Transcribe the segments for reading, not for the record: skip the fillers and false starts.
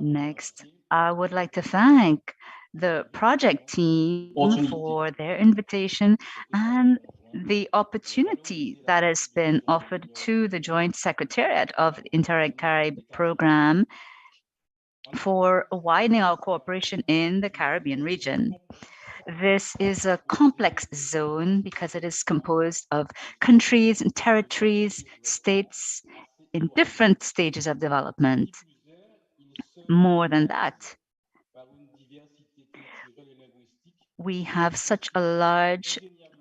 Next, I would like to thank the project team for their invitation and the opportunity that has been offered to the Joint Secretariat of the Interreg Carib program for widening our cooperation in the Caribbean region. This is a complex zone because it is composed of countries and territories, states in different stages of development. More than that, we have such a large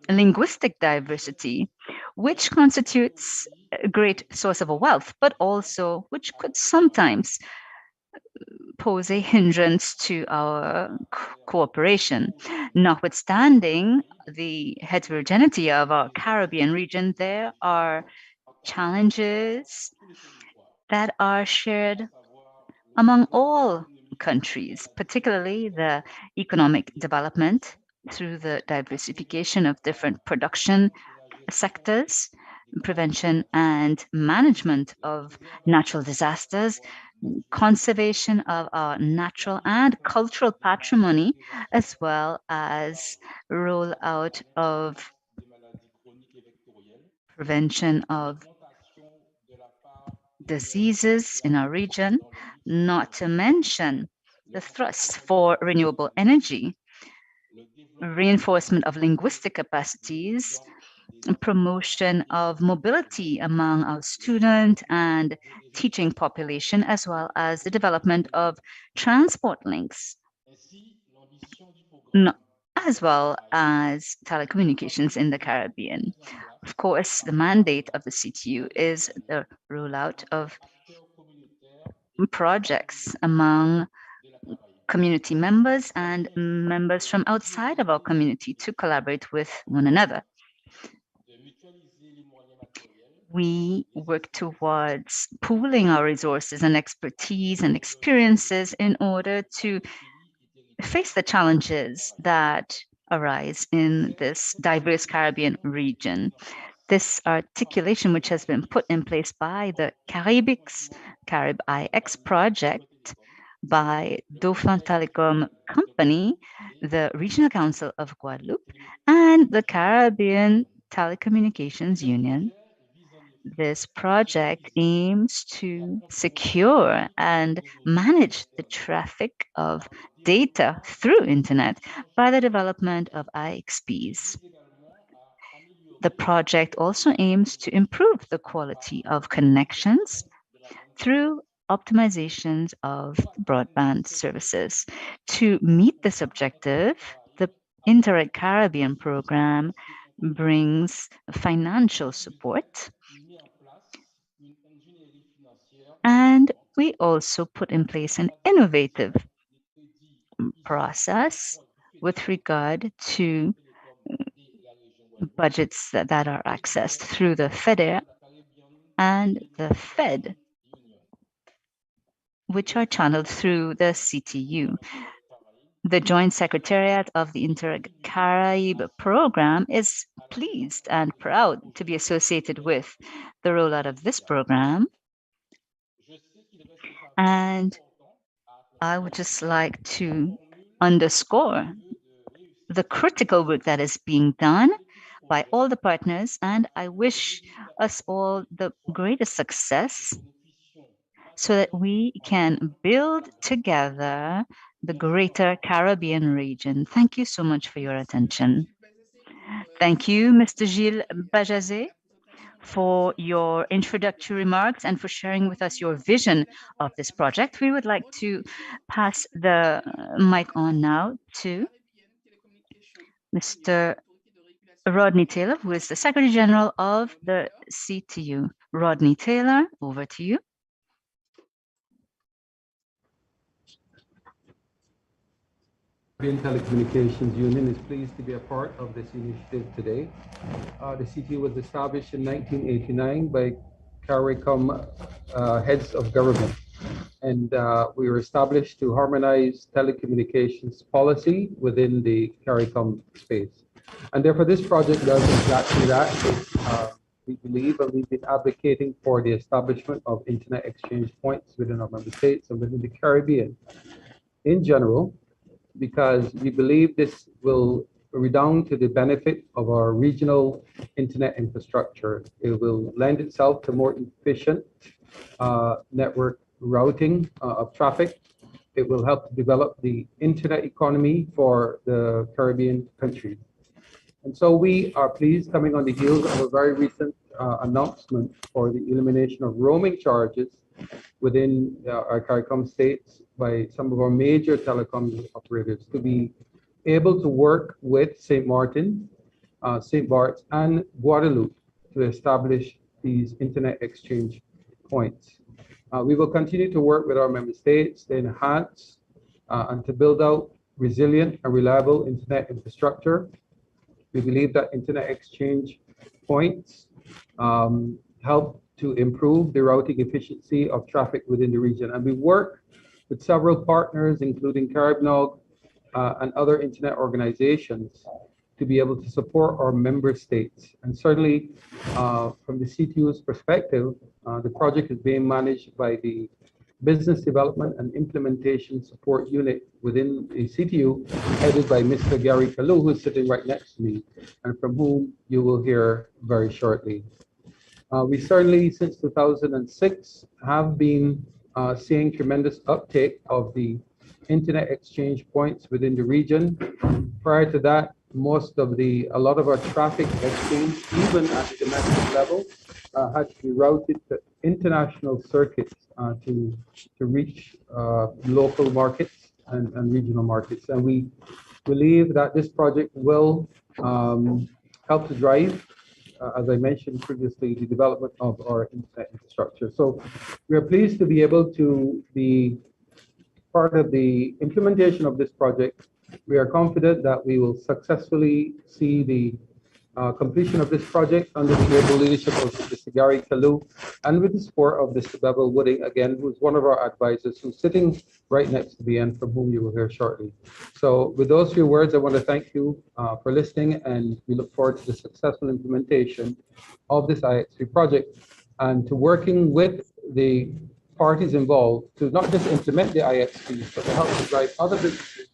linguistic diversity, which constitutes a great source of a wealth, but also which could sometimes pose a hindrance to our cooperation. Notwithstanding the heterogeneity of our Caribbean region, there are challenges that are shared among all countries, particularly the economic development through the diversification of different production sectors, prevention and management of natural disasters, conservation of our natural and cultural patrimony, as well as rollout of prevention of diseases in our region, not to mention the thrust for renewable energy, reinforcement of linguistic capacities, promotion of mobility among our student and teaching population, as well as the development of transport links, as well as telecommunications in the Caribbean. Of course, the mandate of the CTU is the rollout of projects among community members and members from outside of our community to collaborate with one another. We work towards pooling our resources and expertise and experiences in order to face the challenges that arise in this diverse Caribbean region. This articulation, which has been put in place by the CaribIX Project by Dauphin Telecom Company, the Regional Council of Guadeloupe, and the Caribbean Telecommunications Union. This project aims to secure and manage the traffic of data through internet by the development of IXPs. The project also aims to improve the quality of connections through optimizations of broadband services. To meet this objective, the Interreg Caribbean program brings financial support, and we also put in place an innovative process with regard to budgets that are accessed through the FEDER and the FED, which are channeled through the CTU. The Joint Secretariat of the Inter-Carib program is pleased and proud to be associated with the rollout of this program. And I would just like to underscore the critical work that is being done by all the partners, and I wish us all the greatest success so that we can build together the greater Caribbean region. Thank you so much for your attention. Thank you, Mr. Gilles Bajazet, for your introductory remarks and for sharing with us your vision of this project. We would like to pass the mic on now to Mr. Rodney Taylor, who is the Secretary General of the CTU. Rodney Taylor, over to you. Caribbean Telecommunications Union is pleased to be a part of this initiative today. The CTU was established in 1989 by CARICOM heads of government, and we were established to harmonize telecommunications policy within the CARICOM space. And therefore, this project does exactly that. It we believe, and we've been advocating for the establishment of internet exchange points within our member states and within the Caribbean in general, because we believe this will redound to the benefit of our regional internet infrastructure. It will lend itself to more efficient network routing of traffic. It will help to develop the internet economy for the Caribbean countries. And so we are pleased, coming on the heels of a very recent announcement for the elimination of roaming charges within our CARICOM states by some of our major telecom operators, to be able to work with St. Martin, St. Bart's, and Guadeloupe to establish these internet exchange points. We will continue to work with our member states to enhance and to build out resilient and reliable internet infrastructure. We believe that internet exchange points help to improve the routing efficiency of traffic within the region. And we work with several partners, including CaribNOG and other internet organizations, to be able to support our member states. And certainly, from the CTU's perspective, the project is being managed by the Business Development and Implementation Support Unit within the CTU, headed by Mr. Gary Kalu, who is sitting right next to me, and from whom you will hear very shortly. We certainly, since 2006, have been seeing tremendous uptake of the internet exchange points within the region. Prior to that, a lot of our traffic exchange, even at the domestic level, had to be routed to international circuits to reach local markets and regional markets. And we believe that this project will help to drive, as I mentioned previously, the development of our internet infrastructure. So we are pleased to be able to be part of the implementation of this project. We are confident that we will successfully see the completion of this project under the able leadership of Mr. Gary Kalu, and with the support of Mr. Bevel Wooding, again, who's one of our advisors, who's sitting right next to me and from whom you will hear shortly. So with those few words, I want to thank you for listening, and we look forward to the successful implementation of this IX3 project and to working with the parties involved to not just implement the IX3, but to help to drive other businesses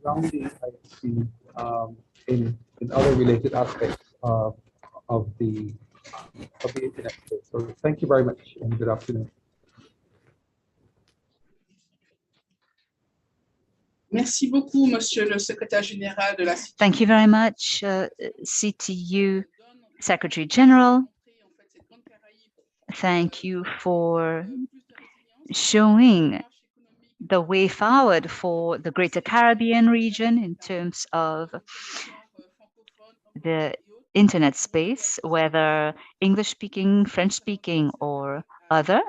around the IX3 in other related aspects of the internet space. So thank you very much and good afternoon. Merci beaucoup, Monsieur le Secrétaire Général de la CTU. Thank you very much, CTU Secretary General. Thank you for showing the way forward for the Greater Caribbean region in terms of the internet space, whether English-speaking, French-speaking, or other.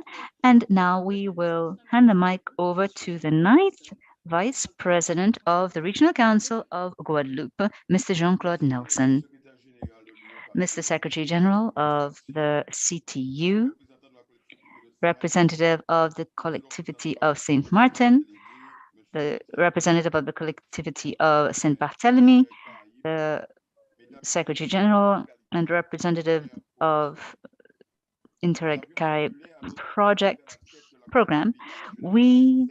And now we will hand the mic over to the 9th Vice President of the Regional Council of Guadeloupe, Mr. Jean-Claude Nelson. Mr. Secretary General of the CTU, representative of the Collectivité of St. Martin, the representative of the Collectivité of St. Barthélemy, the Secretary General and representative of Interreg Project program. We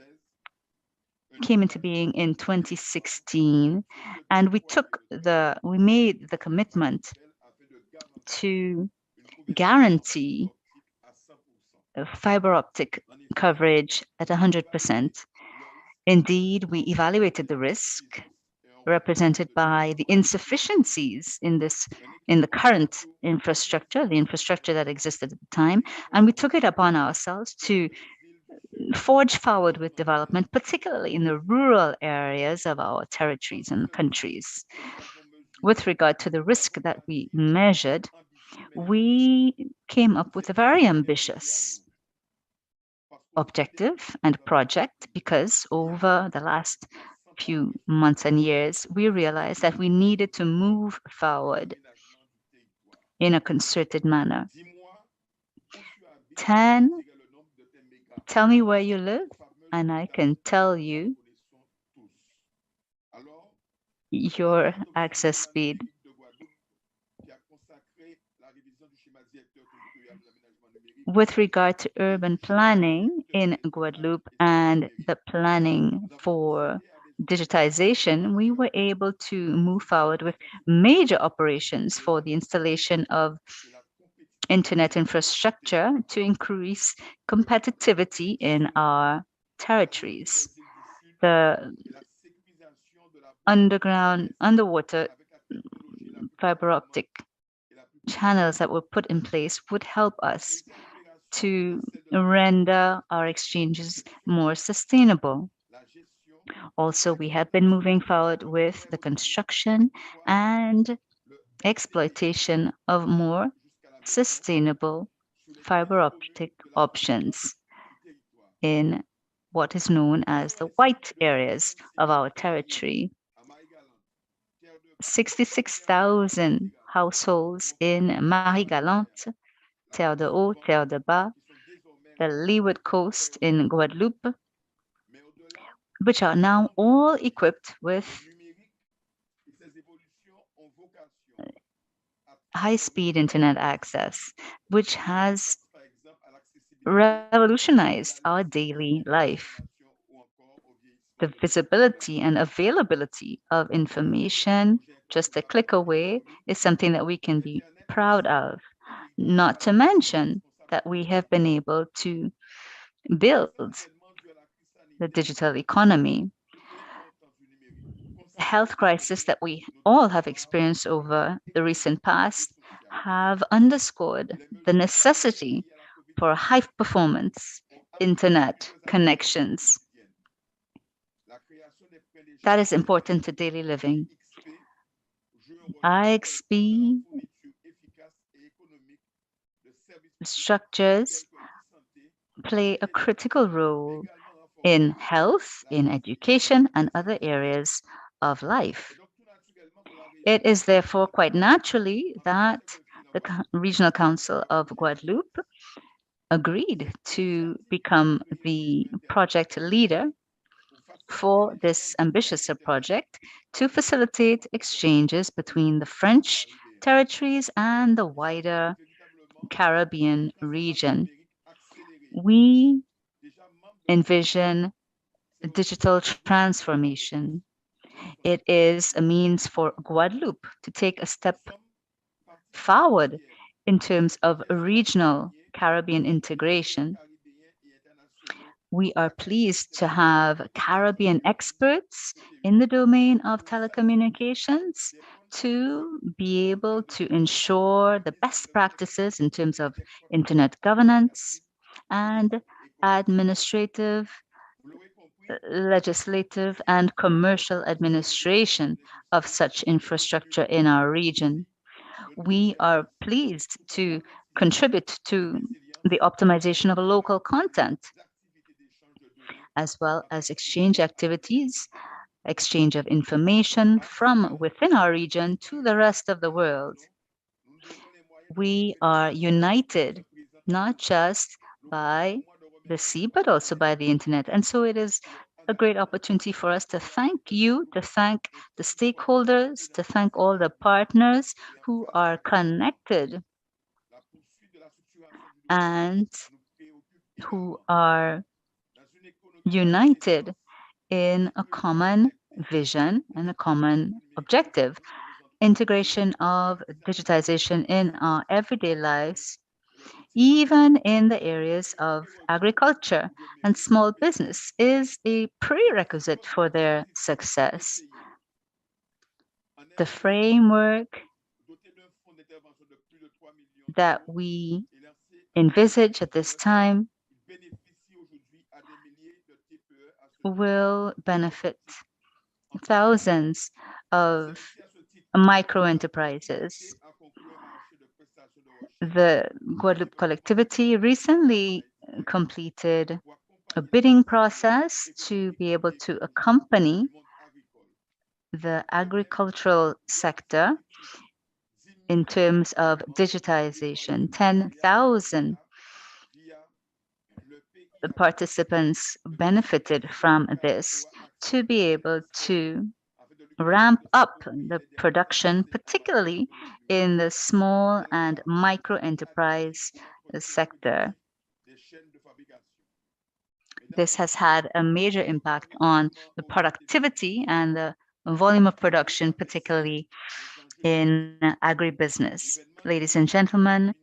came into being in 2016, and we made the commitment to guarantee fiber optic coverage at 100%. Indeed, we evaluated the risk represented by the insufficiencies in the current infrastructure, the infrastructure that existed at the time, and we took it upon ourselves to forge forward with development, particularly in the rural areas of our territories and countries. With regard to the risk that we measured, we came up with a very ambitious objective and project, because over the last few months and years, we realized that we needed to move forward in a concerted manner. 10, tell me where you live, and I can tell you your access speed. with regard to urban planning in Guadeloupe and the planning for digitization, we were able to move forward with major operations for the installation of internet infrastructure to increase competitivity in our territories. The underwater fiber optic channels that were put in place would help us to render our exchanges more sustainable. Also, we have been moving forward with the construction and exploitation of more sustainable fiber optic options in what is known as the white areas of our territory. 66,000 households in Marie-Galante, Terre de Haut, Terre de Bas, the Leeward Coast in Guadeloupe, which are now all equipped with high-speed internet access, which has revolutionized our daily life. The visibility and availability of information just a click away is something that we can be proud of, not to mention that we have been able to build the digital economy. The health crisis that we all have experienced over the recent past have underscored the necessity for high performance internet connections. That is important to daily living. IXP structures play a critical role in health, in education, and other areas of life. It is therefore quite naturally that the Regional Council of Guadeloupe agreed to become the project leader for this ambitious project to facilitate exchanges between the French territories and the wider Caribbean region. We envision digital transformation. It is a means for Guadeloupe to take a step forward in terms of regional Caribbean integration. We are pleased to have Caribbean experts in the domain of telecommunications to be able to ensure the best practices in terms of internet governance and administrative, legislative, and commercial administration of such infrastructure in our region. We are pleased to contribute to the optimization of local content, as well as exchange activities, exchange of information from within our region to the rest of the world. We are united not just by the sea, but also by the internet. And so it is a great opportunity for us to thank you, to thank the stakeholders, to thank all the partners who are connected and who are united in a common vision and a common objective. Integration of digitization in our everyday lives, even in the areas of agriculture and small business, is a prerequisite for their success. The framework that we envisage at this time will benefit thousands of micro enterprises. The Guadeloupe collectivity recently completed a bidding process to be able to accompany the agricultural sector in terms of digitization. 10,000 participants benefited from this to be able to ramp up the production, particularly in the small and micro enterprise sector. This has had a major impact on the productivity and the volume of production, particularly in agribusiness. Ladies and gentlemen,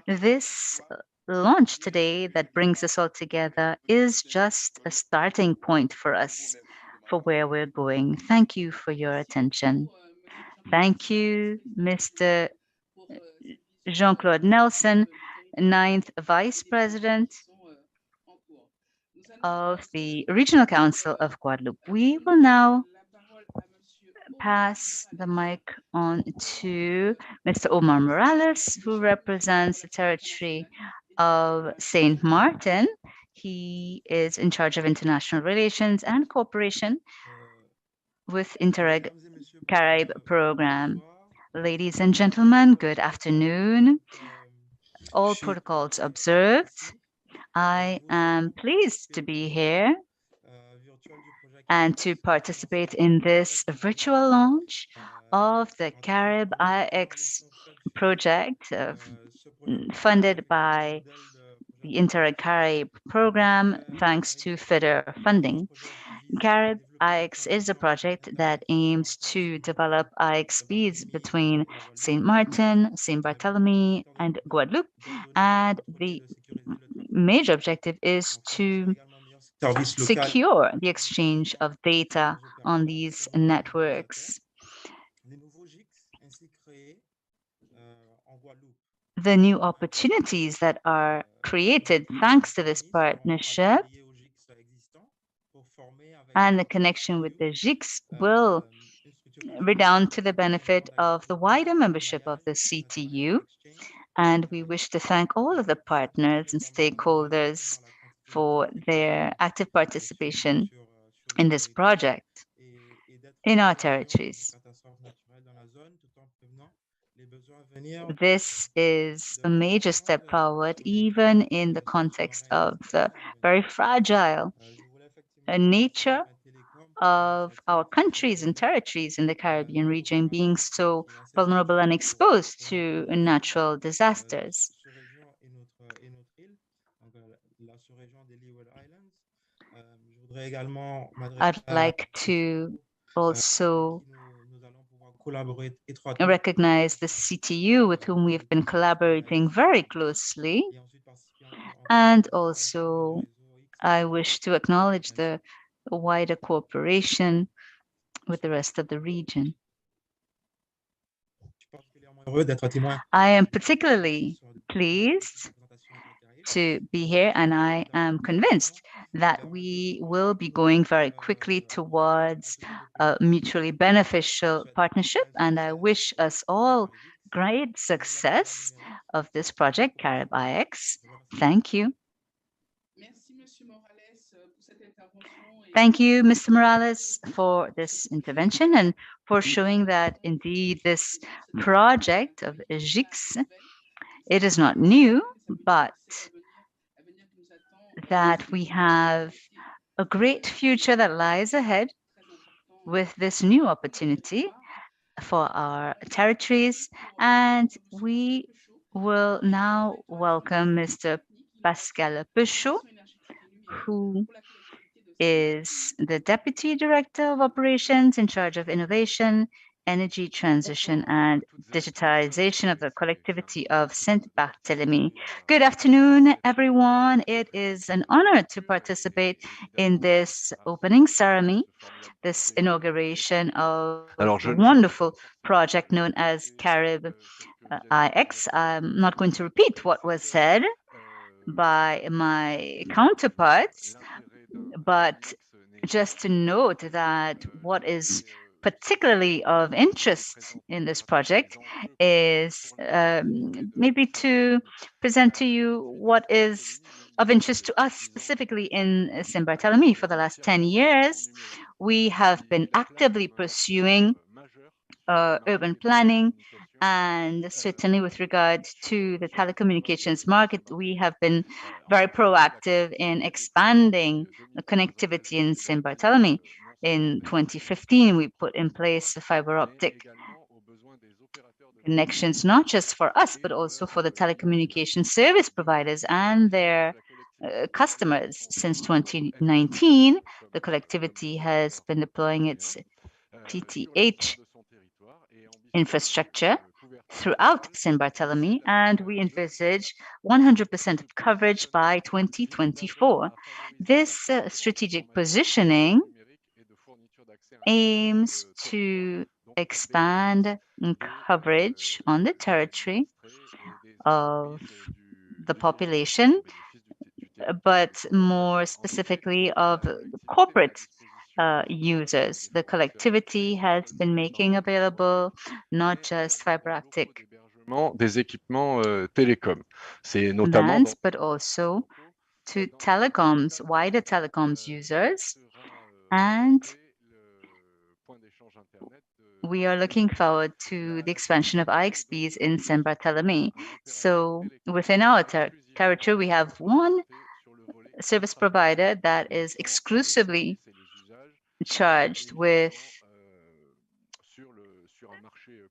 this launch today that brings us all together is just a starting point for us for where we're going. Thank you for your attention. Thank you, Mr. Jean-Claude Nelson, ninth Vice President of the Regional Council of Guadeloupe. We will now pass the mic on to Mr. Omar Morales, who represents the territory of St. Martin. He is in charge of international relations and cooperation with Interreg Caribe program. Ladies and gentlemen, good afternoon. All protocols observed. I am pleased to be here and to participate in this virtual launch of the CaribIX project funded by the Interreg Caribe program thanks to FIDER funding. CaribIX is a project that aims to develop IXPs between St. Martin, St. Barthélemy, and Guadeloupe, and the major objective is to secure the exchange of data on these networks. The new opportunities that are created thanks to this partnership and the connection with the GICS will redound to the benefit of the wider membership of the CTU. And we wish to thank all of the partners and stakeholders for their active participation in this project in our territories. This is a major step forward, even in the context of the very fragile nature of our countries and territories in the Caribbean region being so vulnerable and exposed to natural disasters. I'd like to also recognize the CTU with whom we've been collaborating very closely. And also, I wish to acknowledge the wider cooperation with the rest of the region. I am particularly pleased to be here, and I am convinced that we will be going very quickly towards a mutually beneficial partnership, and I wish us all great success of this project, CaribIX. Thank you. Thank you, Mr. Morales, for this intervention and for showing that indeed this project of GICS, it is not new, but that we have a great future that lies ahead with this new opportunity for our territories. And we will now welcome Mr. Pascal Peuchot, who is the Deputy Director of Operations in charge of innovation, energy transition, and digitization of the Collectivité of St Barthélemy. Good afternoon, everyone. It is an honor to participate in this opening ceremony, this inauguration of a wonderful project known as CaribIX. I'm not going to repeat what was said by my counterparts, but just to note that what is particularly of interest in this project is maybe to present to you what is of interest to us specifically in St. Barthélemy. For the last 10 years, we have been actively pursuing urban planning, and certainly with regard to the telecommunications market, we have been very proactive in expanding the connectivity in St. Barthélemy. In 2015, we put in place the fiber optic connections, not just for us, but also for the telecommunication service providers and their customers. Since 2019, the collectivity has been deploying its TTH infrastructure throughout St Barthélemy, and we envisage 100% of coverage by 2024. This strategic positioning aims to expand coverage on the territory of the population, but more specifically of corporate users. The collectivity has been making available not just fiber optic des équipements télécoms. C'est notamment LANs, but also to telecoms, wider telecoms users. And we are looking forward to the expansion of IXPs in St Barthélemy. So within our territory, we have one service provider that is exclusively charged with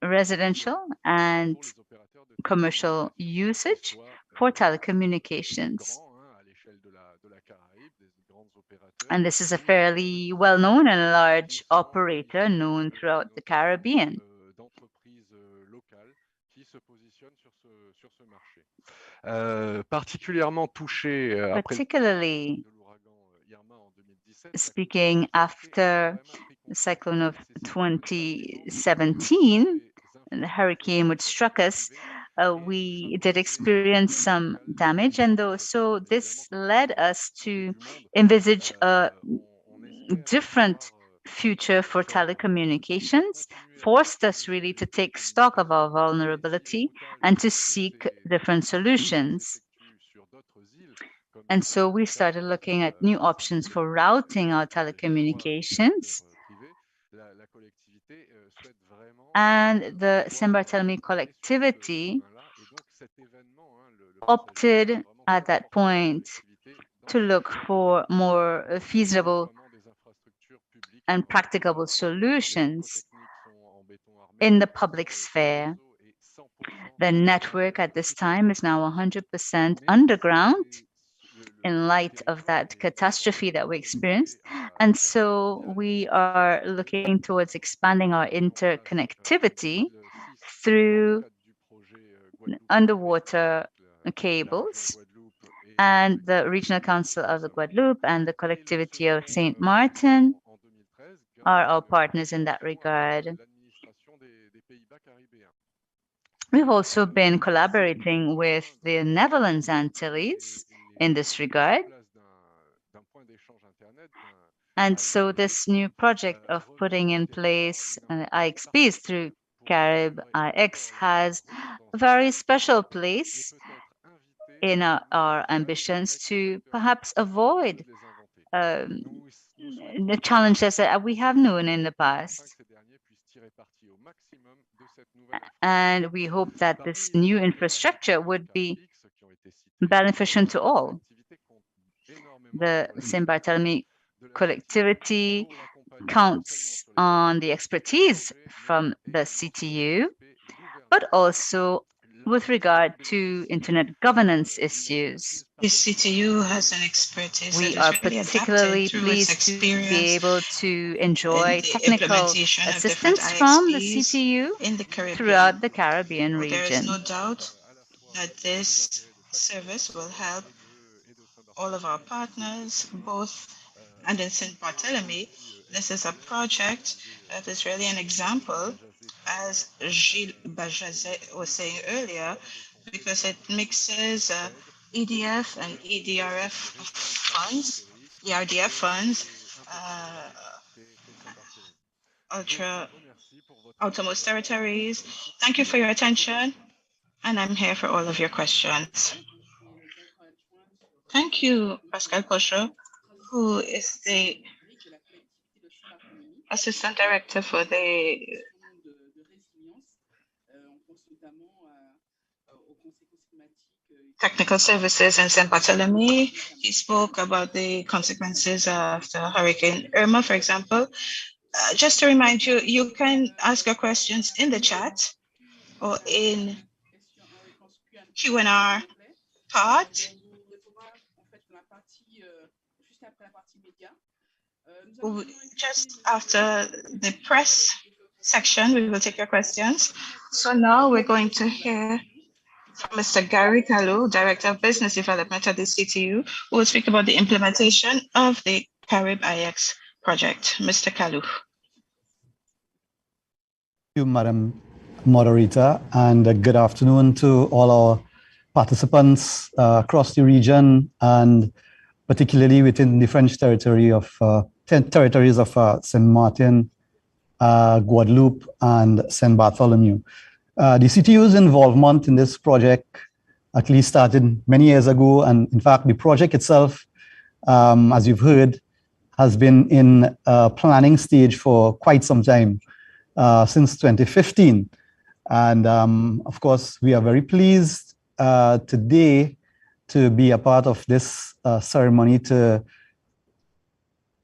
residential and commercial usage for telecommunications. And this is a fairly well-known and large operator known throughout the Caribbean. Particularly speaking after the cyclone of 2017, the hurricane which struck us, we did experience some damage, and so this led us to envisage a different future for telecommunications, forced us really to take stock of our vulnerability and to seek different solutions. And so we started looking at new options for routing our telecommunications. And the St Barthélemy collectivity opted at that point to look for more feasible and practicable solutions in the public sphere. The network at this time is now 100% underground in light of that catastrophe that we experienced. And so we are looking towards expanding our interconnectivity through underwater cables. And the Regional Council of the Guadeloupe and the Collectivity of St. Martin are our partners in that regard. We've also been collaborating with the Netherlands Antilles in this regard. And so this new project of putting in place IXPs through CaribIX has a very special place in our ambitions to perhaps avoid the challenges that we have known in the past. And we hope that this new infrastructure would be beneficial to all. The St Barthélemy collectivity counts on the expertise from the CTU, but also with regard to internet governance issues. The CTU has an expertise. We are particularly pleased to be able to enjoy technical assistance from the CTU throughout the Caribbean region. There is no doubt that this service will help all of our partners, both and in St. Barthélemy. This is a project that is really an example, as Gilles Bajazet was saying earlier, because it mixes EDF and EDRF funds, ERDF funds, outermost territories. Thank you for your attention, and I'm here for all of your questions. Thank you, Pascal Pochot, who is the Assistant Director for the technical services in St. Barthélemy. He spoke about the consequences of the Hurricane Irma, for example. Just to remind you, you can ask your questions in the chat or in Q&R part. Just after the press section, we will take your questions. So now we're going to hear from Mr. Gary Kalu, Director of Business Development at the CTU, who will speak about the implementation of the CaribIX project. Mr. Kalu. Thank you, Madam Moderator, and good afternoon to all our participants across the region, and particularly within the French territories of St. Martin, Guadeloupe, and St. Barthélemy. The CTU's involvement in this project actually started many years ago, and in fact, the project itself, as you've heard, has been in planning stage for quite some time, since 2015. And of course, we are very pleased today to be a part of this ceremony to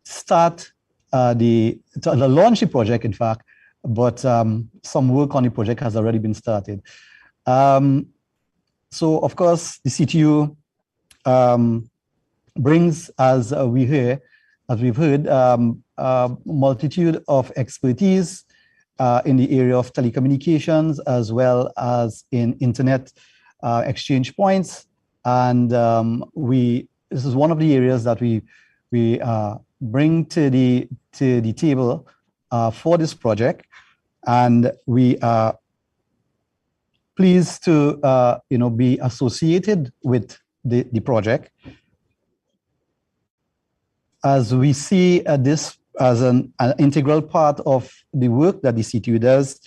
start to launch the project, in fact, but some work on the project has already been started. So, of course, the CTU brings, as we've heard, a multitude of expertise in the area of telecommunications, as well as in internet exchange points. And this is one of the areas that we bring to the table for this project, and we are pleased to be associated with the project, as we see this as an integral part of the work that the CTU does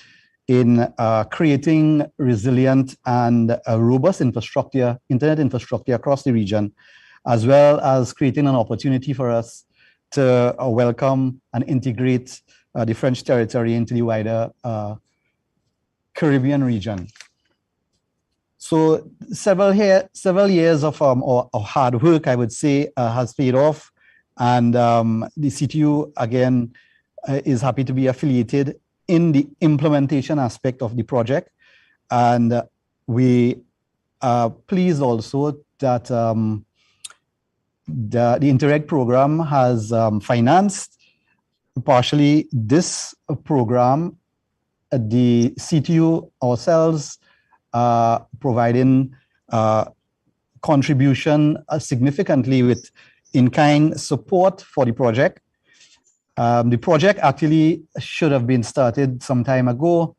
in creating resilient and robust infrastructure, internet infrastructure across the region, as well as creating an opportunity for us to welcome and integrate the French territory into the wider Caribbean region. So several years of hard work, I would say, has paid off, and the CTU again is happy to be affiliated in the implementation aspect of the project, and we are pleased also that the Interreg program has financed partially this program. The CTU ourselves providing contribution significantly with in-kind support for the project. The project actually should have been started some time ago.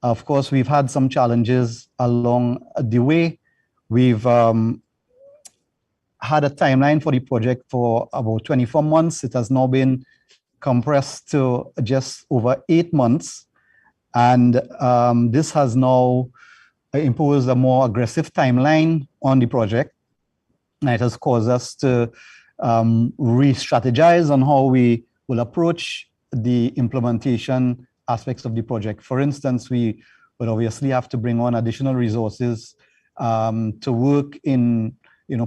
Of course, we've had some challenges along the way. We've had a timeline for the project for about 24 months. It has now been compressed to just over 8 months. And this has now imposed a more aggressive timeline on the project. And it has caused us to re-strategize on how we will approach the implementation aspects of the project. For instance, we would obviously have to bring on additional resources to work in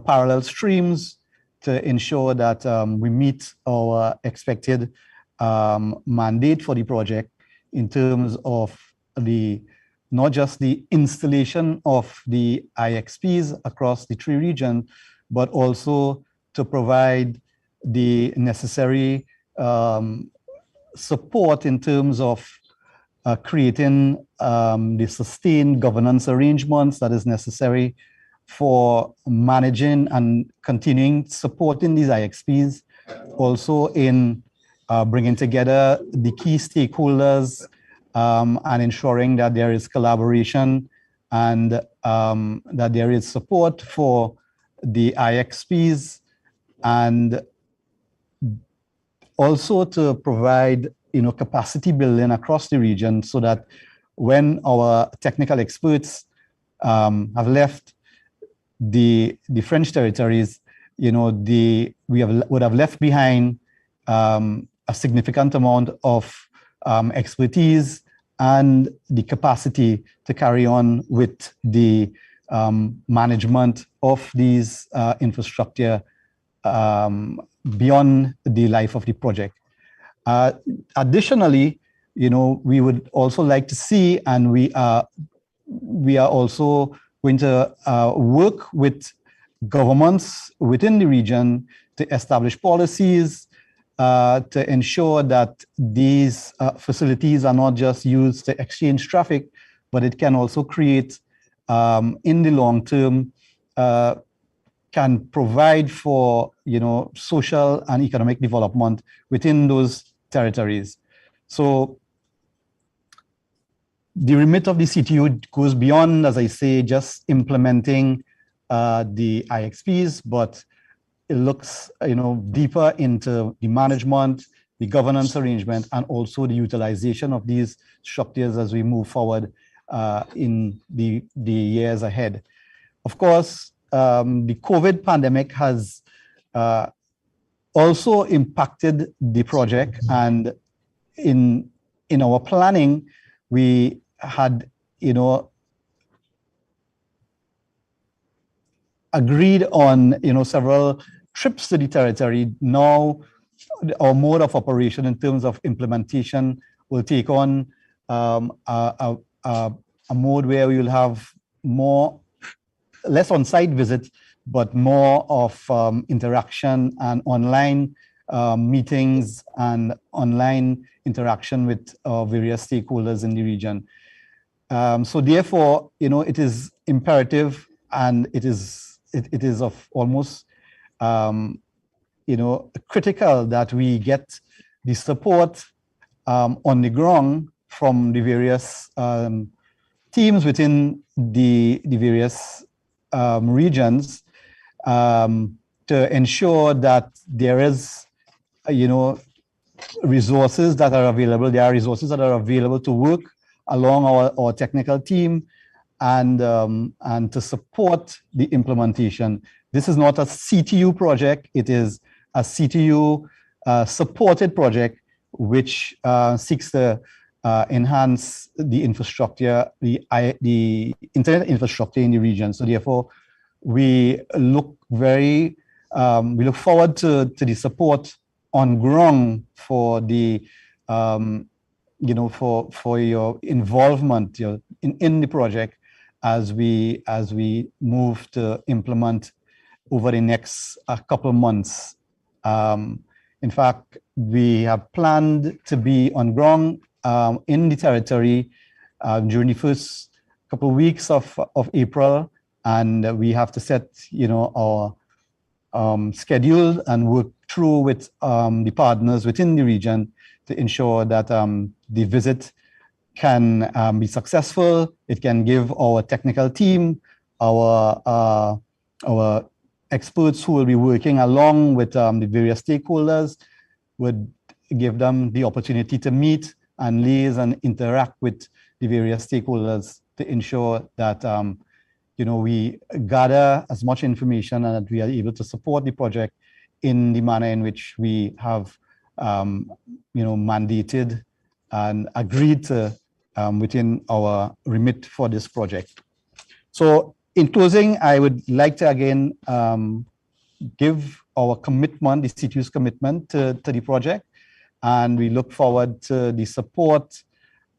parallel streams to ensure that we meet our expected mandate for the project in terms of not just the installation of the IXPs across the 3 regions, but also to provide the necessary support in terms of creating the sustained governance arrangements that is necessary for managing and continuing supporting these IXPs, also in bringing together the key stakeholders and ensuring that there is collaboration and that there is support for the IXPs, and also to provide capacity building across the region, so that when our technical experts have left the French territories, we would have left behind a significant amount of expertise and the capacity to carry on with the management of these infrastructure beyond the life of the project. Additionally, we would also like to see, and we are also going to work with governments within the region to establish policies to ensure that these facilities are not just used to exchange traffic, but it can also create, in the long term, can provide for social and economic development within those territories. So the remit of the CTU goes beyond, as I say, just implementing the IXPs, but it looks deeper into the management, the governance arrangement, and also the utilization of these structures as we move forward in the years ahead. Of course, the COVID pandemic has also impacted the project, and in our planning, we had agreed on several trips to the territory. Now our mode of operation in terms of implementation will take on a mode where we will have less on-site visits, but more of interaction and online meetings and online interaction with various stakeholders in the region. So therefore, it is imperative, and it is of almost critical that we get the support on the ground from the various teams within the various regions to ensure that there is resources that are available. There are resources that are available to work along our technical team and to support the implementation. This is not a CTU project. It is a CTU supported project which seeks to enhance the infrastructure, the internet infrastructure in the region. So therefore, we look forward to the support on ground for the for your involvement in the project as we move to implement over the next couple of months. In fact, we have planned to be on ground in the territory during the first couple of weeks of April, and we have to set our schedule and work through with the partners within the region to ensure that the visit can be successful. It can give our technical team, our experts who will be working along with the various stakeholders, would give them the opportunity to meet and liaise and interact with the various stakeholders to ensure that we gather as much information and that we are able to support the project in the manner in which we have mandated and agreed to within our remit for this project. So in closing, I would like to again give our commitment, the CTU's commitment to the project, and we look forward to the support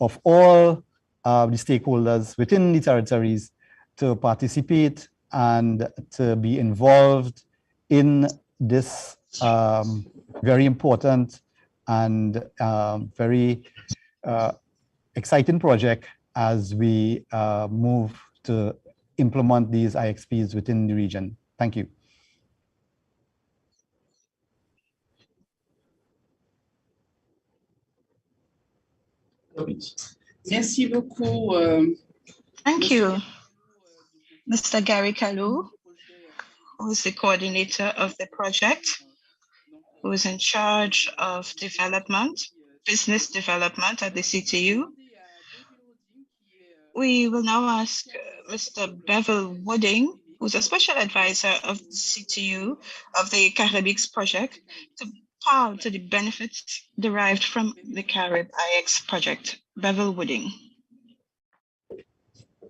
of all the stakeholders within the territories to participate and to be involved in this very important and very exciting project as we move to implement these IXPs within the region. Thank you. Merci beaucoup. Thank you, Mr. Gary Kalou, who is the coordinator of the project, who is in charge of development, business development at the CTU. We will now ask Mr. Bevel Wooding, who's a special advisor of the CTU of the CaribIX Project, to part to the benefits derived from the CaribIX Project. Bevel Wooding.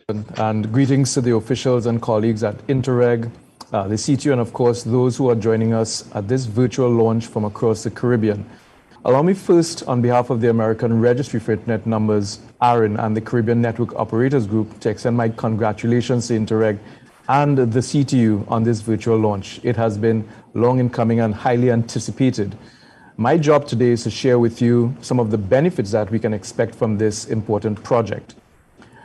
And greetings to the officials and colleagues at Interreg, the CTU, and of course, those who are joining us at this virtual launch from across the Caribbean. Allow me first, on behalf of the American Registry for Internet Numbers, ARIN, and the Caribbean Network Operators Group, to extend my congratulations to Interreg and the CTU on this virtual launch. It has been long in coming and highly anticipated. My job today is to share with you some of the benefits that we can expect from this important project.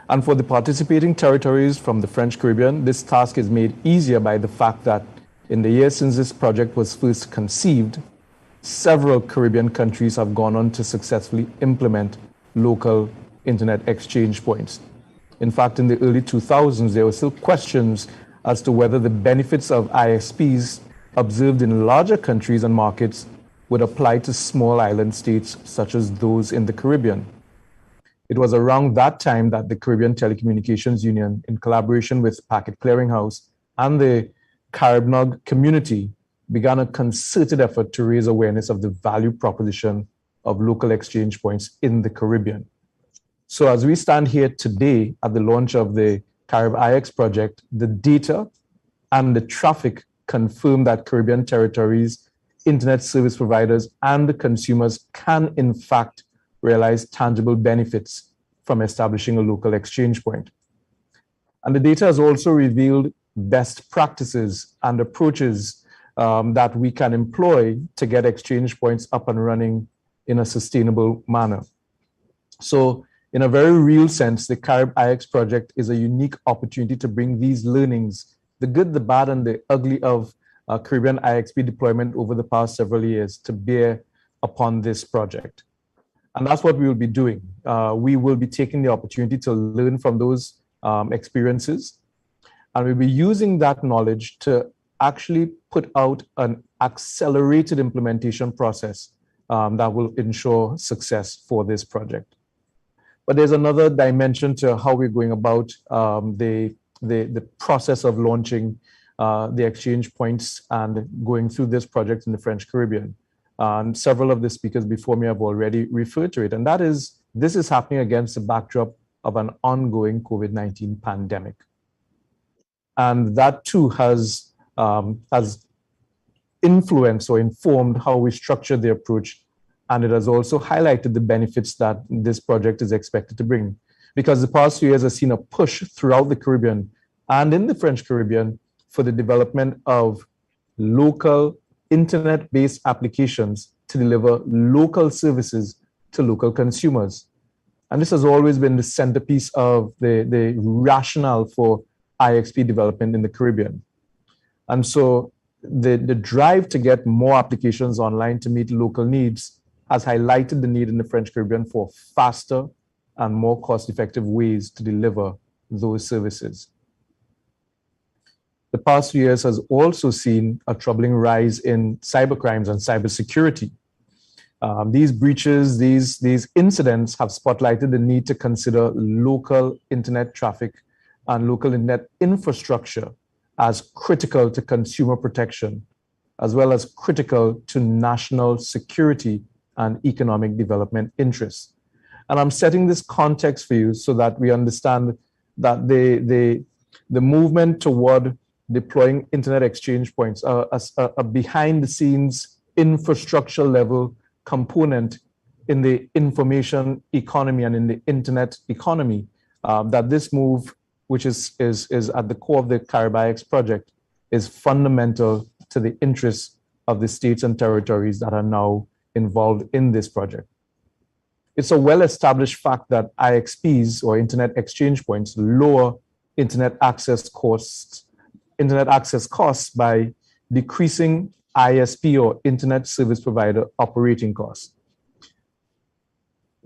And for the participating territories from the French Caribbean, this task is made easier by the fact that in the years since this project was first conceived, several Caribbean countries have gone on to successfully implement local internet exchange points. In fact, in the early 2000s, there were still questions as to whether the benefits of ISPs observed in larger countries and markets would apply to small island states such as those in the Caribbean. It was around that time that the Caribbean Telecommunications Union, in collaboration with Packet Clearinghouse and the CaribNOG community, began a concerted effort to raise awareness of the value proposition of local exchange points in the Caribbean. So as we stand here today at the launch of the CaribIX project, the data and the traffic confirm that Caribbean territories, internet service providers, and the consumers can in fact realize tangible benefits from establishing a local exchange point. And the data has also revealed best practices and approaches that we can employ to get exchange points up and running in a sustainable manner. So in a very real sense, the CaribIX project is a unique opportunity to bring these learnings, the good, the bad, and the ugly of Caribbean IXP deployment over the past several years to bear upon this project. And that's what we will be doing. We will be taking the opportunity to learn from those experiences, and we'll be using that knowledge to actually put out an accelerated implementation process that will ensure success for this project. But there's another dimension to how we're going about the process of launching the exchange points and going through this project in the French Caribbean. And several of the speakers before me have already referred to it. And that is, this is happening against the backdrop of an ongoing COVID-19 pandemic. And that too has influenced or informed how we structure the approach. And it has also highlighted the benefits that this project is expected to bring. Because the past few years has seen a push throughout the Caribbean and in the French Caribbean for the development of local internet-based applications to deliver local services to local consumers. And this has always been the centerpiece of the rationale for IXP development in the Caribbean. And so the drive to get more applications online to meet local needs has highlighted the need in the French Caribbean for faster and more cost-effective ways to deliver those services. The past few years has also seen a troubling rise in cybercrimes and cybersecurity. These breaches, these incidents have spotlighted the need to consider local internet traffic and local internet infrastructure as critical to consumer protection, as well as critical to national security and economic development interests. And I'm setting this context for you so that we understand that the movement toward deploying internet exchange points a behind the scenes infrastructure level component in the information economy and in the internet economy, that this move, which is at the core of the CaribIX project, is fundamental to the interests of the states and territories that are now involved in this project. It's a well-established fact that IXPs, or internet exchange points, lower internet access costs by decreasing ISP, or internet service provider, operating costs.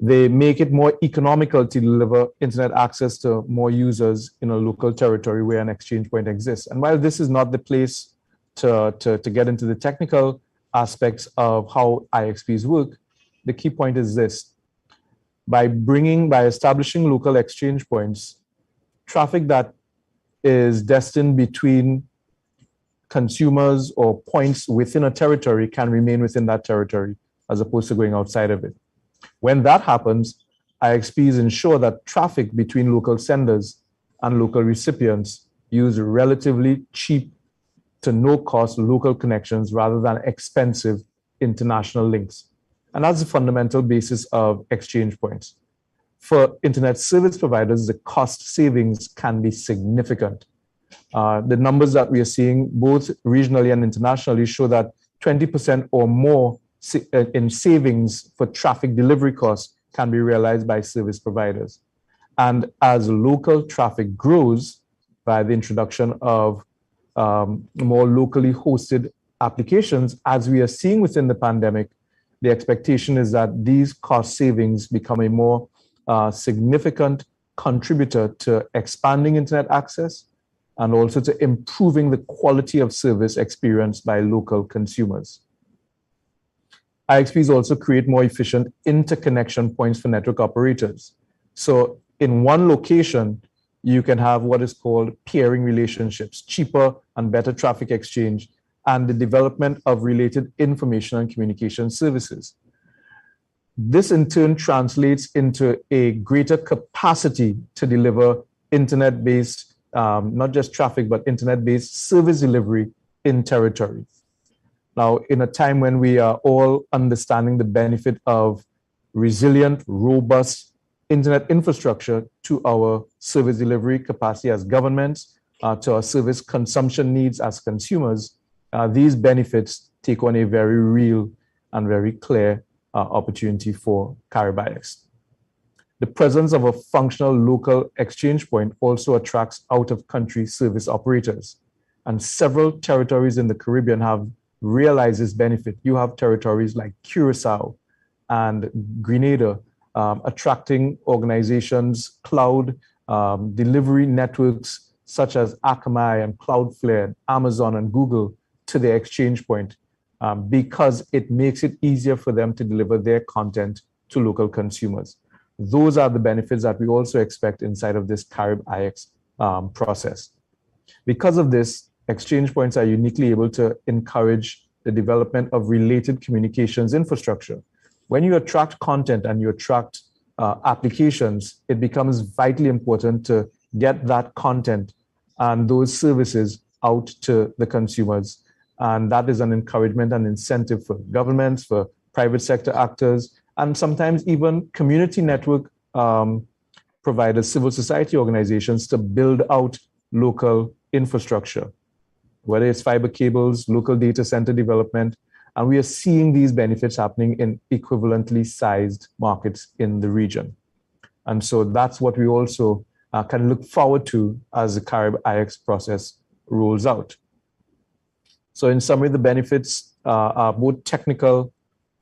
They make it more economical to deliver internet access to more users in a local territory where an exchange point exists. And while this is not the place to get into the technical aspects of how IXPs work, the key point is this: by establishing local exchange points, traffic that is destined between consumers or points within a territory can remain within that territory as opposed to going outside of it. When that happens, IXPs ensure that traffic between local senders and local recipients use relatively cheap to no-cost local connections rather than expensive international links. And that's the fundamental basis of exchange points. For internet service providers, the cost savings can be significant. The numbers that we are seeing both regionally and internationally show that 20% or more in savings for traffic delivery costs can be realized by service providers. And as local traffic grows by the introduction of more locally hosted applications, as we are seeing within the pandemic, the expectation is that these cost savings become a more significant contributor to expanding internet access and also to improving the quality of service experienced by local consumers. IXPs also create more efficient interconnection points for network operators. So in one location, you can have what is called peering relationships, cheaper and better traffic exchange, and the development of related information and communication services. This in turn translates into a greater capacity to deliver internet-based, not just traffic, but internet-based service delivery in territory. Now, in a time when we are all understanding the benefit of resilient, robust internet infrastructure to our service delivery capacity as governments, to our service consumption needs as consumers, these benefits take on a very real and very clear opportunity for CaribIX. The presence of a functional local exchange point also attracts out-of-country service operators. And several territories in the Caribbean have realized this benefit. You have territories like Curacao and Grenada attracting organizations, cloud delivery networks such as Akamai and Cloudflare, Amazon and Google to their exchange point because it makes it easier for them to deliver their content to local consumers. Those are the benefits that we also expect inside of this CaribIX process. Because of this, exchange points are uniquely able to encourage the development of related communications infrastructure. When you attract content and you attract applications, it becomes vitally important to get that content and those services out to the consumers. And that is an encouragement and incentive for governments, for private sector actors, and sometimes even community network providers, civil society organizations to build out local infrastructure, whether it's fiber cables, local data center development. And we are seeing these benefits happening in equivalently sized markets in the region. And so that's what we also can look forward to as the CaribIX process rolls out. So in summary, the benefits are both technical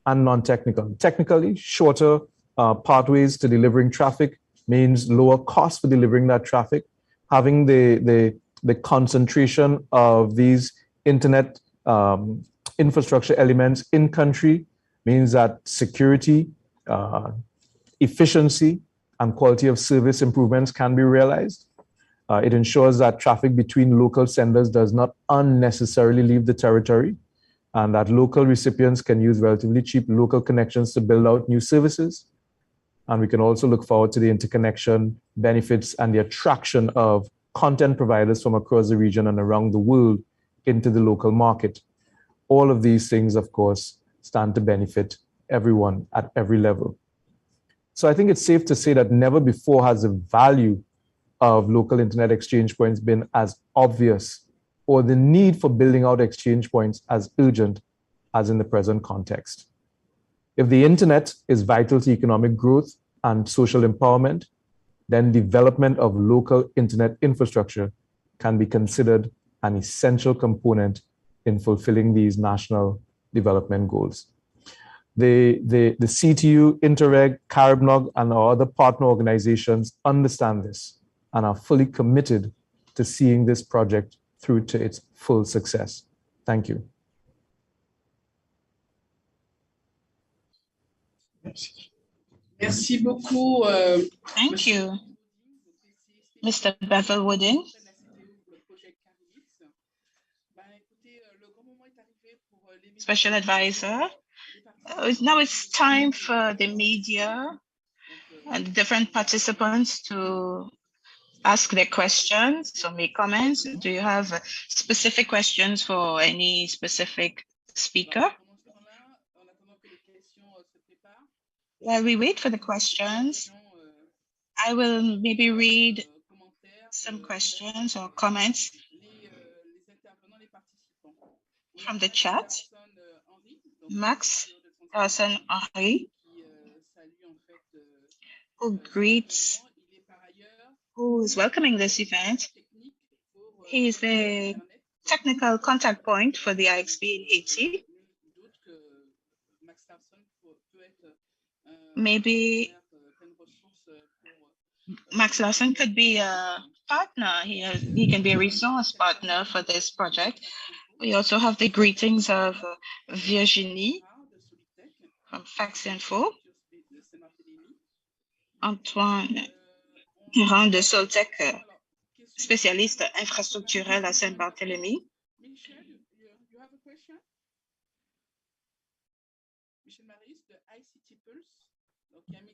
and non-technical. Technically, shorter pathways to delivering traffic means lower cost for delivering that traffic. Having the concentration of these internet infrastructure elements in country means that security, efficiency, and quality of service improvements can be realized. It ensures that traffic between local senders does not unnecessarily leave the territory, and that local recipients can use relatively cheap local connections to build out new services. And we can also look forward to the interconnection benefits and the attraction of content providers from across the region and around the world into the local market. All of these things, of course, stand to benefit everyone at every level. So I think it's safe to say that never before has the value of local internet exchange points been as obvious, or the need for building out exchange points as urgent as in the present context. If the internet is vital to economic growth and social empowerment, then development of local internet infrastructure can be considered an essential component in fulfilling these national development goals. The CTU, Interreg, CaribNOG, and our other partner organizations understand this and are fully committed to seeing this project through to its full success. Thank you. Merci beaucoup. Thank you, Mr. Bevel Wooding. Special advisor. Now it's time for the media and different participants to ask their questions or make comments. Do you have specific questions for any specific speaker? While we wait for the questions, I will maybe read some questions or comments from the chat. Max Carson Henry, who is welcoming this event. He is the technical contact point for the IXP in Haiti. Maybe Max Lawson could be a partner. He can be a resource partner for this project. We also have the greetings of Virginie from Fax Info, Antoine Durand de Soltec, spécialiste infrastructurel à St Barthélemy.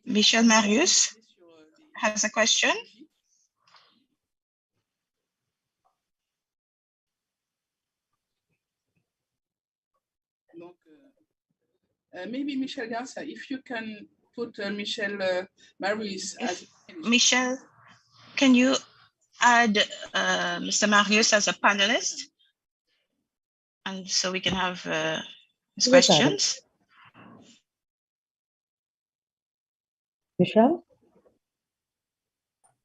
Michel Marius has a question. Maybe Michel Garcia, if you can put Michel Marius as Michel, can you add Mr. Marius as a panelist? And so we can have his questions. Michelle?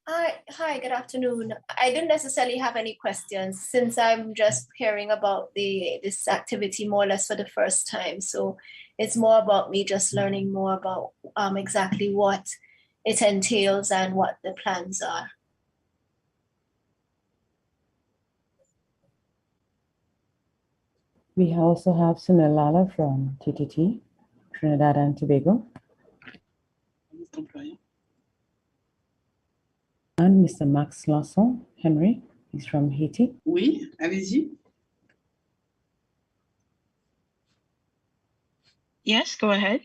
Hi, good afternoon. I didn't necessarily have any questions since I'm just hearing about this activity more or less for the first time. So it's more about me just learning more about exactly what it entails and what the plans are. We also have Sunil Lala from TTT, Trinidad and Tobago. And Mr. Max Lawson, Henry, he's from Haiti. Oui, allez-y. Yes, go ahead.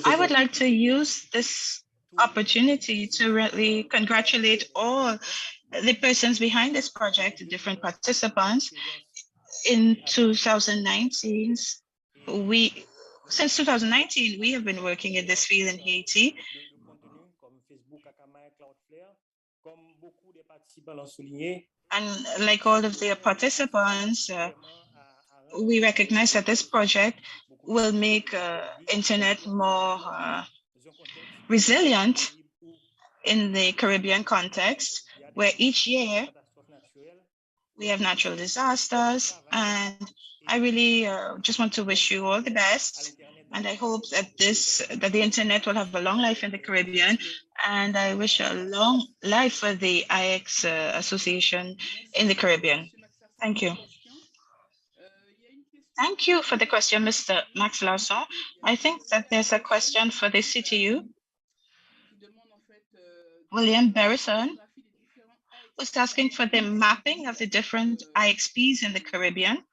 I would like to use this opportunity to really congratulate all the persons behind this project, the different participants. In 2019, since 2019, we have been working in this field in Haiti. And like all of the participants, we recognize that this project will make internet more resilient in the Caribbean context, where each year we have natural disasters. And I really just want to wish you all the best. And I hope that the internet will have a long life in the Caribbean. And I wish a long life for the IX Association in the Caribbean. Thank you. Thank you for the question, Mr. Max Larson. I think that there's a question for the CTU. William Barrison was asking for the mapping of the different IXPs in the Caribbean.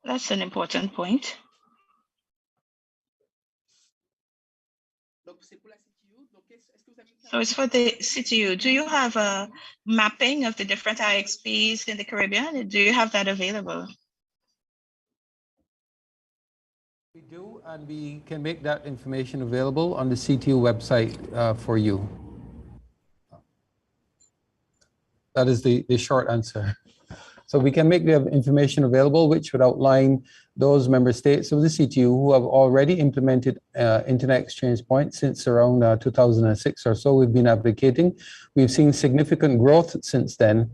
That's an important point. So it's for the CTU. Do you have a mapping of the different IXPs in the Caribbean? Do you have that available? We do, and we can make that information available on the CTU website for you. That is the short answer. So we can make the information available, which would outline those member states of the CTU who have already implemented internet exchange points since around 2006 or so. We've been advocating. We've seen significant growth since then,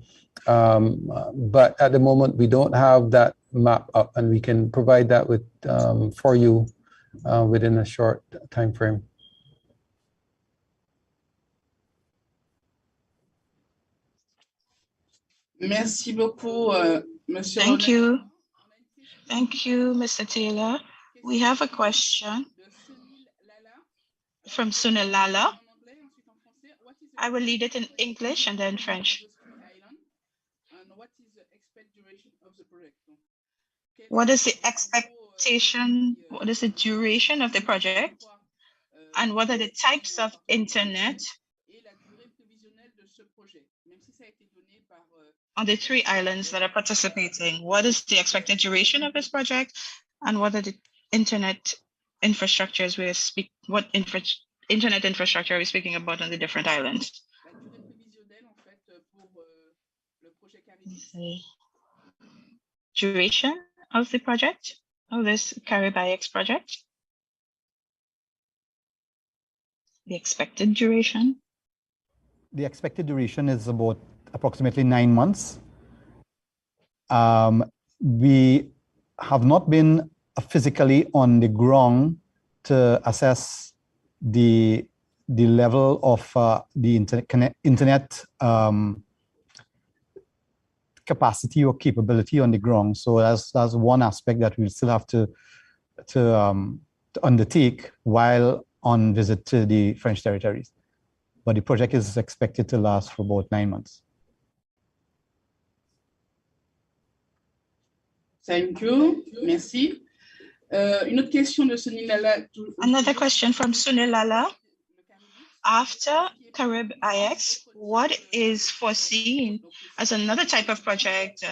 but at the moment we don't have that map up, and we can provide that with for you within a short time frame. Merci beaucoup, Monsieur. Thank you. Thank you, Mr. Taylor. We have a question from Sunil Lala. I will read it in English and then French. What is the expectation? What is the duration of the project? And what are the types of internet on the 3 islands that are participating? What is the expected duration of this project? And what are the internet infrastructures internet infrastructure are we speaking about on the different islands? The duration of the project, of this CaribIX project? The expected duration? The expected duration is about approximately 9 months. We have not been physically on the ground to assess the level of the internet capacity or capability on the ground. So that's one aspect that we still have to undertake while on visit to the French territories. But the project is expected to last for about 9 months. Thank you. Merci. Une autre question de Sunilala. Another question from Sunilala. After CaribIX, what is foreseen as another type of project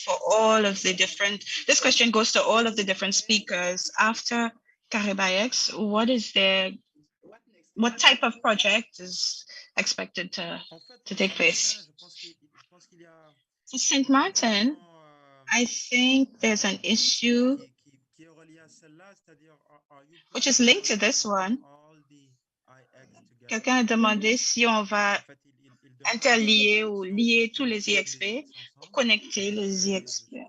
for all of the different, this question goes to all of the different speakers. After CaribIX, what type of project is expected to take place? For St. Martin, I think there's an issue which is linked to this one. Quelqu'un a demandé si on va interlier ou lier tous les IXP, connecter les IXP.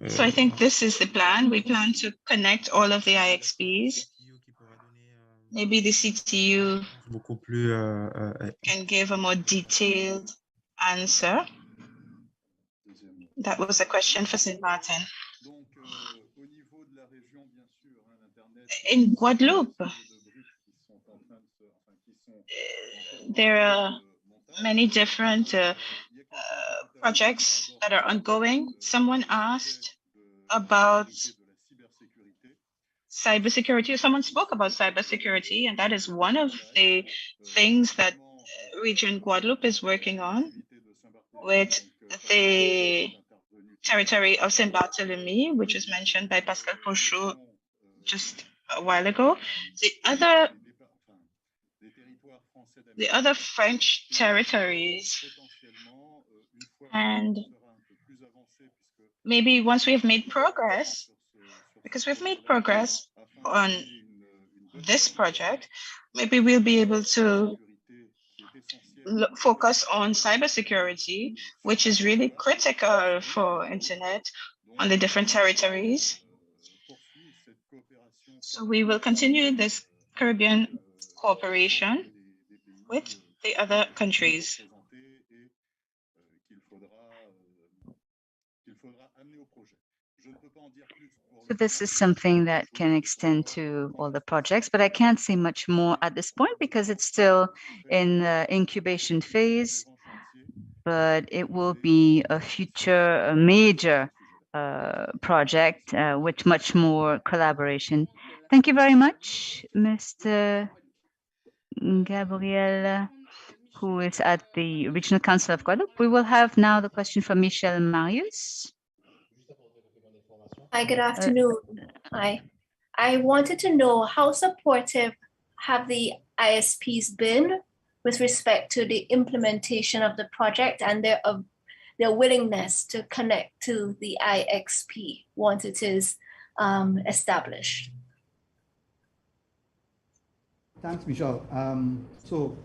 So I think this is the plan. We plan to connect all of the IXPs. Maybe the CTU can give a more detailed answer. That was a question for St. Martin. In Guadeloupe, there are many different projects that are ongoing. Someone asked about cybersecurity. Someone spoke about cybersecurity, and that is one of the things that Region Guadeloupe is working on with the territory of St. Barthélemy, which was mentioned by Pascal Pochot just a while ago. The other French territories, and maybe once we have made progress, because we've made progress on this project, maybe we'll be able to focus on cybersecurity, which is really critical for internet on the different territories. So we will continue this Caribbean cooperation with the other countries. So this is something that can extend to all the projects, but I can't say much more at this point because it's still in the incubation phase, but it will be a future major project with much more collaboration. Thank you very much, Mr. Gabriel, who is at the Regional Council of Guadeloupe. We will have now the question from Michel Marius. Hi, good afternoon. Hi. I wanted to know how supportive have the ISPs been with respect to the implementation of the project and their willingness to connect to the IXP once it is established. Thanks, Michelle. So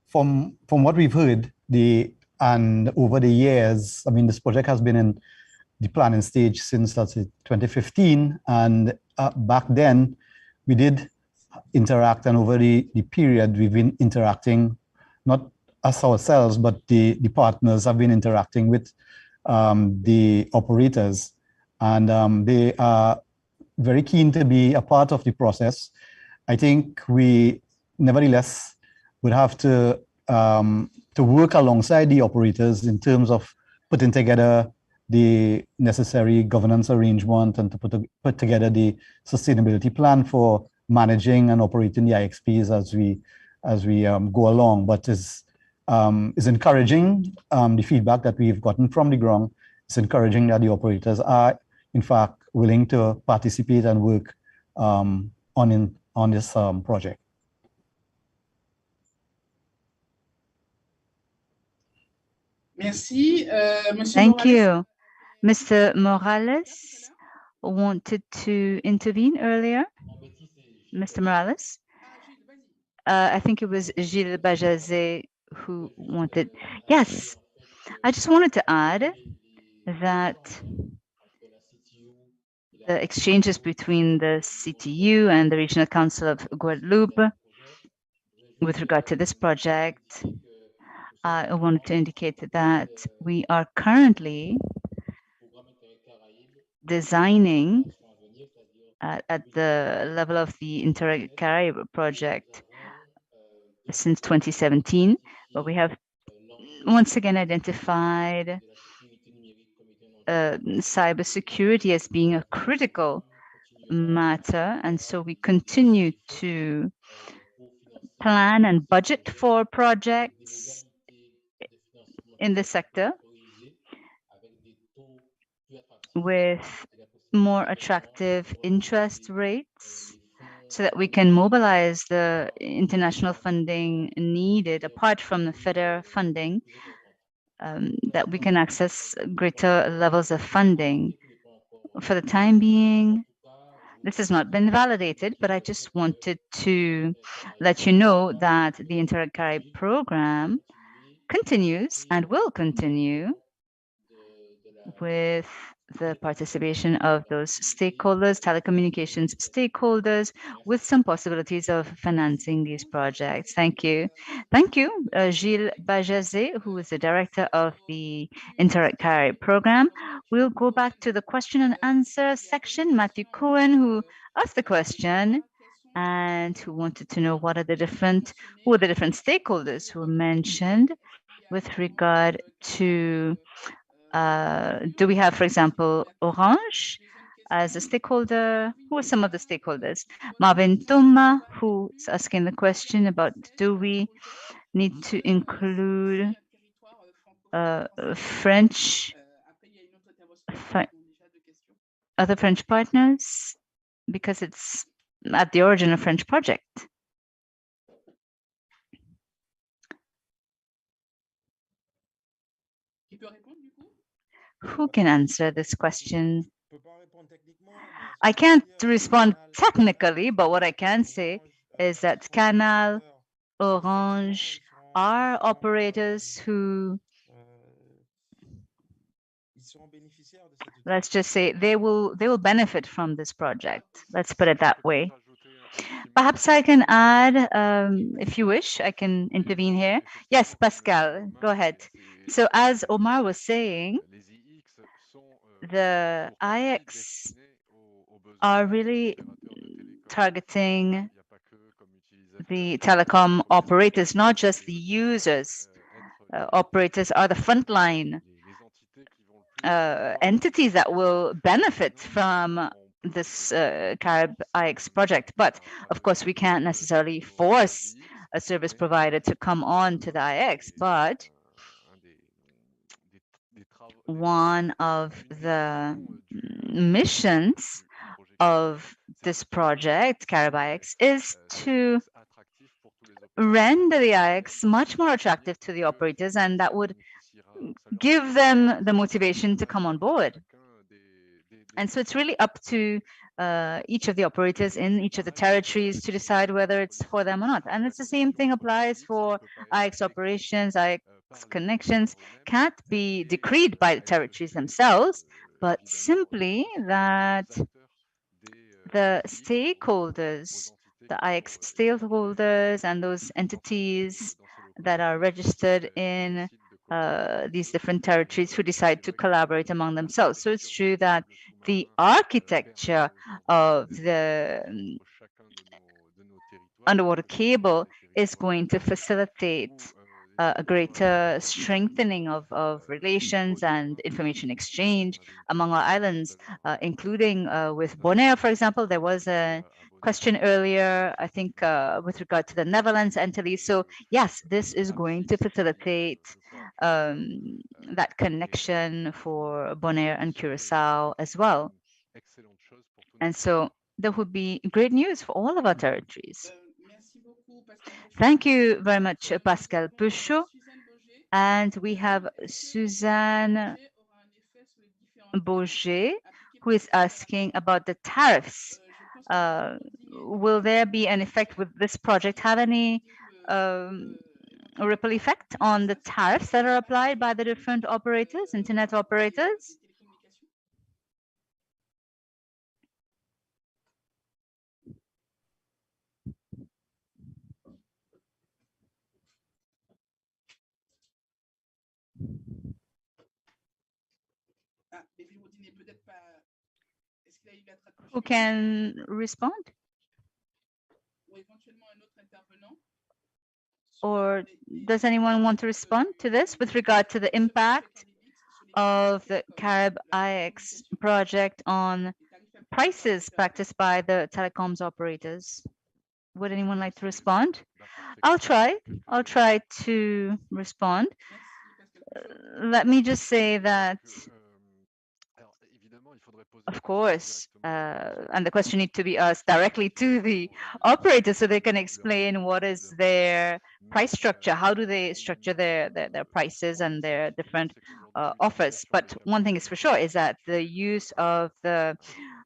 from what we've heard, and over the years, I mean, this project has been in the planning stage since 2015, and back then we did interact, and over the period we've been interacting, not us ourselves, but the partners have been interacting with the operators, and they are very keen to be a part of the process. I think we nevertheless would have to to work alongside the operators in terms of putting together the necessary governance arrangement and to put together the sustainability plan for managing and operating the IXPs as we go along. But is encouraging. The feedback that we've gotten from the ground is encouraging that the operators are in fact willing to participate and work on this project. Merci, Monsieur Thank Morales. you. Mr. Morales wanted to intervene earlier. Mr. Morales? I think it was Gilles Bajazet who wanted. Yes, I just wanted to add that the exchanges between the CTU and the Regional Council of Guadeloupe with regard to this project, I wanted to indicate that we are currently designing at the level of the Inter-Carib project since 2017, but we have once again identified cybersecurity as being a critical matter, and so we continue to plan and budget for projects in the sector with more attractive interest rates so that we can mobilize the international funding needed apart from the federal funding, that we can access greater levels of funding. For the time being, this has not been validated, but I just wanted to let you know that the Inter-Carib program continues and will continue with the participation of those stakeholders, telecommunications stakeholders, with some possibilities of financing these projects. Thank you. Thank you, Gilles Bajazet, who is the director of the Inter-Carib program. We'll go back to the question and answer section. Matthew Cohen, who asked the question and who wanted to know who are the different stakeholders who were mentioned with regard to do we have, for example, Orange as a stakeholder? Who are some of the stakeholders? Marvin Toma, who's asking the question about do we need to include other French partners because it's at the origin of French project. Who can answer this question? I can't respond technically, but what I can say is that Canal, Orange are operators who, let's just say, they will benefit from this project. Let's put it that way. Perhaps I can add, if you wish, I can intervene here. Yes, Pascal, go ahead. So as Omar was saying, the IX are really targeting the telecom operators, not just the users. Operators are the frontline entities that will benefit from this CaribIX project. But of course, we can't necessarily force a service provider to come on to the IX, but one of the missions of this project, CaribIX, is to render the IX much more attractive to the operators, and that would give them the motivation to come on board. And so it's really up to each of the operators in each of the territories to decide whether it's for them or not. And it's the same thing applies for IX operations. IX connections can't be decreed by the territories themselves, but simply that the stakeholders, the IX stakeholders and those entities that are registered in these different territories who decide to collaborate among themselves. So it's true that the architecture of the underwater cable is going to facilitate a greater strengthening of relations and information exchange among our islands, including with Bonaire, for example. There was a question earlier, I think, with regard to the Netherlands Antilles. So yes, this is going to facilitate that connection for Bonaire and Curacao as well. And so there would be great news for all of our territories. Thank you very much, Pascal Peuchot. And we have Suzanne Bourget, who is asking about the tariffs. Will there be an effect? With this project have any ripple effect on the tariffs that are applied by the different operators, internet operators? Who can respond? Or does anyone want to respond to this with regard to the impact of the CaribIX project on prices practiced by the telecoms operators? Would anyone like to respond? I'll try to respond. Let me just say that, of course, and the question needs to be asked directly to the operator so they can explain what is their price structure, how do they structure their prices and their different offers. But one thing is for sure is that the use of the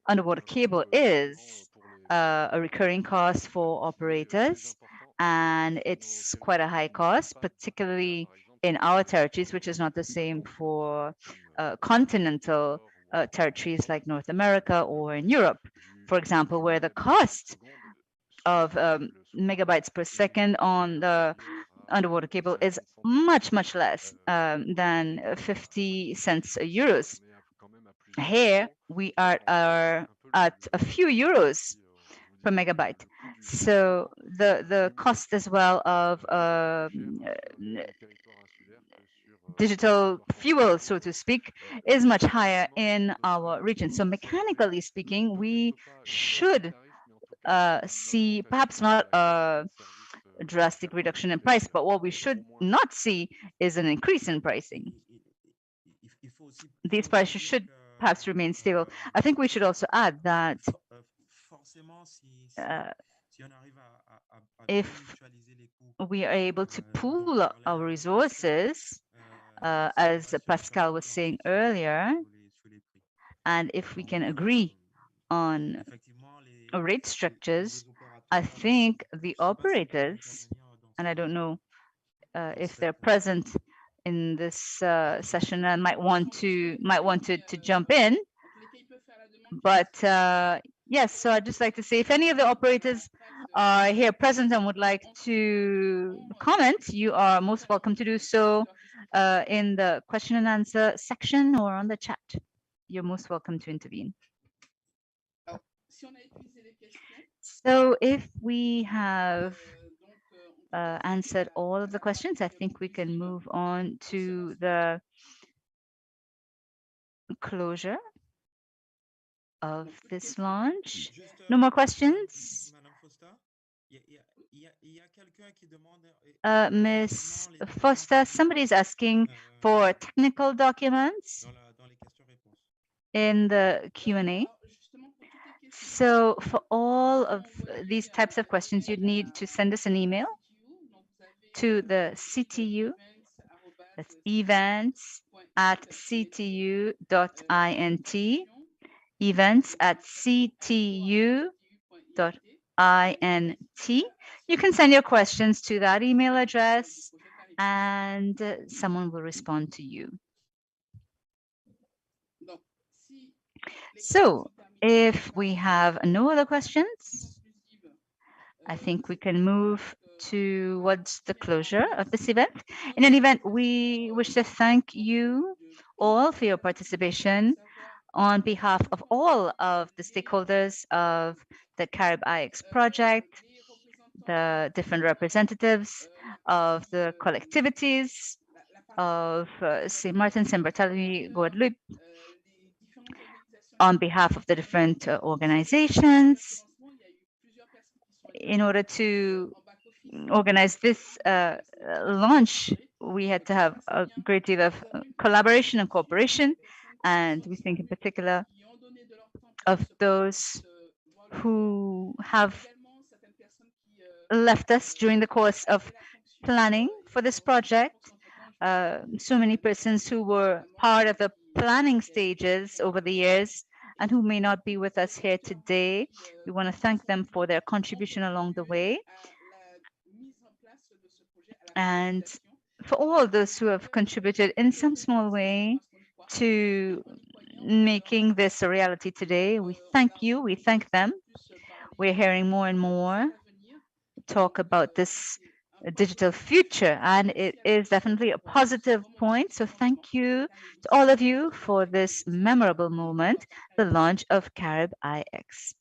underwater cable is a recurring cost for operators, and it's quite a high cost, particularly in our territories, which is not the same for continental territories like North America or in Europe, for example, where the cost of megabytes per second on the underwater cable is much less than 50 cents euros. Here we are at a few euros per megabyte. So the cost as well of digital fuel, so to speak, is much higher in our region. So mechanically speaking, we should see perhaps not a drastic reduction in price, but what we should not see is an increase in pricing. These prices should perhaps remain stable. I think we should also add that if we are able to pool our resources, as Pascal was saying earlier, and if we can agree on rate structures, I think the operators, and I don't know if they're present in this session and might want to jump in, but yes, so I'd just like to say, if any of the operators are here present and would like to comment, you are most welcome to do so in the question and answer section or on the chat. You're most welcome to intervene. So if we have answered all of the questions, I think we can move on to the closure of this launch. No more questions? Ms. Foster, somebody's asking for technical documents in the Q&A. So for all of these types of questions, you'd need to send us an email to the CTU, that's events@ctu.int, events@ctu.int. You can send your questions to that email address and someone will respond to you. So if we have no other questions, I think we can move towards the closure of this event. In any event, we wish to thank you all for your participation on behalf of all of the stakeholders of the CaribIX project, the different representatives of the collectivities of St. Martin, St. Barthélemy, Guadeloupe, on behalf of the different organizations, in order to organize this launch. We had to have a great deal of collaboration and cooperation, and we think in particular of those who have left us during the course of planning for this project. So many persons who were part of the planning stages over the years and who may not be with us here today. We want to thank them for their contribution along the way. And for all those who have contributed in some small way to making this a reality today, we thank you, we thank them. We're hearing more and more talk about this digital future, and it is definitely a positive point. So thank you to all of you for this memorable moment, the launch of CaribIX.